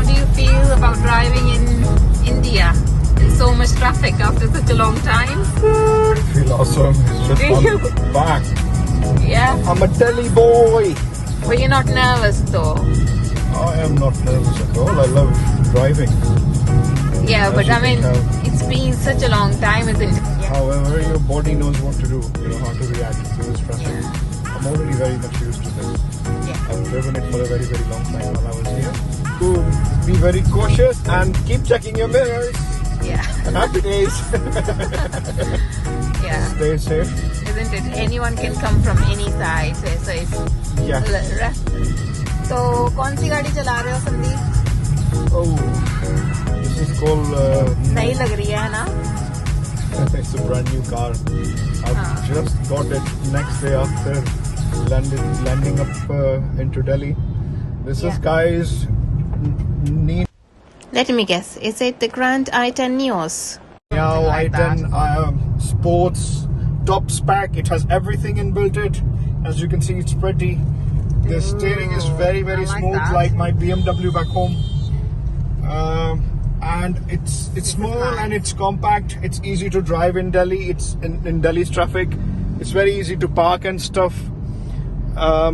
do you feel about driving in India in so much traffic after such a long time? I feel awesome. It's just fun. Back. Yeah. I'm a Delhi boy. But you're not nervous though. I am not nervous at all. I love driving. Yeah, As but you I mean, can tell. it's been such a long time, isn't it? Yeah. However, your body knows what to do. You know how to react to this traffic. I'm already very much used to this. Yeah. I've driven it for a very, very long time while I was here. So be very cautious and keep checking your mirrors. Yeah. Happy days. Yeah. Stay safe. Isn't it? Anyone can come from any side. So it's Yeah. तो कौन सी गाड़ी चला रहे हो Sandeep? Oh, this is called. सही लग रही है ना? It's a brand new car. I've just got it next day after landing up into Delhi. This is guys. Let me guess. Is it the Grand i10 nios? Now Like i10 sports top spec. It has everything inbuilt it. As you can see, it's pretty. The steering is very, very smooth, like my BMW back home. And it's small and it's compact. It's easy to drive in Delhi. It's in Delhi's traffic. It's very easy to park and stuff.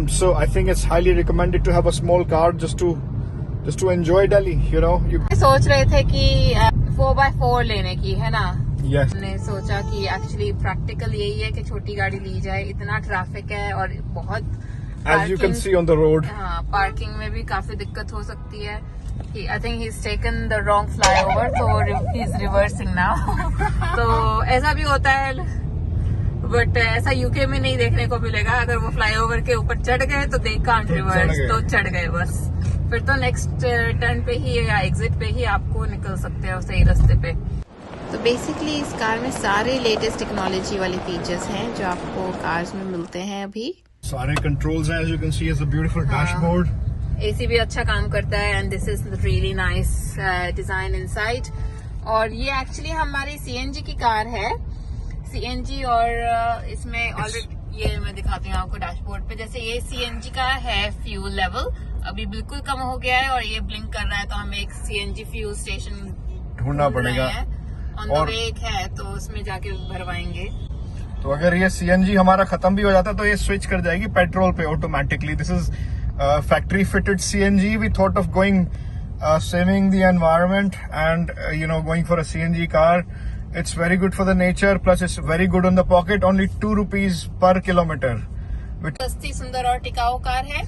So I think it's highly recommended to have a small car just to enjoy Delhi. You know. सोच रहे थे कि 4x4 लेने की है ना? Yes. हमने सोचा कि एक्चुअली प्रैक्टिकल यही है कि छोटी गाड़ी ली जाए. इतना ट्रैफिक है और बहुत. As you can see on the road. हाँ, पार्किंग में भी काफी दिक्कत हो सकती है. I think he's taken the wrong flyover, so he's reversing now. तो ऐसा भी होता है, बट ऐसा यूके में नहीं देखने को मिलेगा. अगर वो फ्लाईओवर के ऊपर चढ़ गए तो they can't reverse, तो चढ़ गए बस. फिर तो नेक्स्ट टर्न पे ही या एग्जिट पे ही आपको निकल सकते हो सही रास्ते पे. तो बेसिकली इस कार में सारे लेटेस्ट टेक्नोलॉजी वाले फीचर्स हैं जो आपको कार्स में मिलते हैं अभी. सारे कंट्रोल्स हैं, as you can see, it's a beautiful dashboard. AC भी अच्छा काम करता है and this is really nice design inside. और ये एक्चुअली हमारी सीएनजी की कार है. सीएनजी और इसमें ऑलरेडी ये मैं दिखाती हूँ आपको डैशबोर्ड पे. जैसे ये सीएनजी का है फ्यूल लेवल अभी बिल्कुल कम हो गया है और ये ब्लिंक कर रहा है, तो हमें एक सीएनजी फ्यूल स्टेशन ढूंढना पड़ेगा. ऑन द वे एक है तो उसमें जाके भरवाएंगे. तो अगर ये सीएनजी हमारा खत्म भी हो जाता तो ये स्विच कर जाएगी पेट्रोल पे automatically. This is factory fitted CNG. We thought of going saving the environment and going for a CNG car. It's very good for the nature, plus it's very good on the pocket. Only 2 rupees per kilometer. सस्ती सुंदर और टिकाऊ car है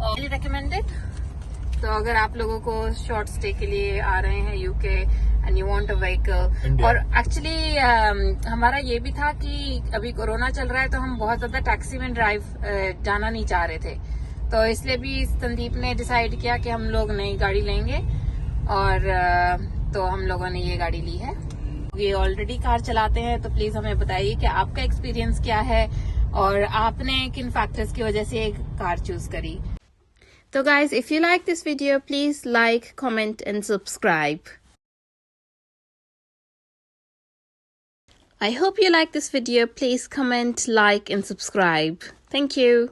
और recommended. तो अगर आप लोगों को शॉर्ट स्टे के लिए आ रहे हैं UK and you want a vehicle. और एक्चुअली हमारा ये भी था कि अभी कोरोना चल रहा है तो हम बहुत ज्यादा टैक्सी में ड्राइव जाना नहीं चाह रहे थे. तो इसलिए भी संदीप ने डिसाइड किया कि हम लोग नई गाड़ी लेंगे और तो हम लोगों ने ये गाड़ी ली है. ये ऑलरेडी कार चलाते हैं तो प्लीज हमें बताइए कि आपका एक्सपीरियंस क्या है और आपने किन फैक्टर्स की वजह से एक कार चूज करी. तो guys, if you like this video please like, comment and subscribe. I hope you like this video. Please comment, like and subscribe. Thank you.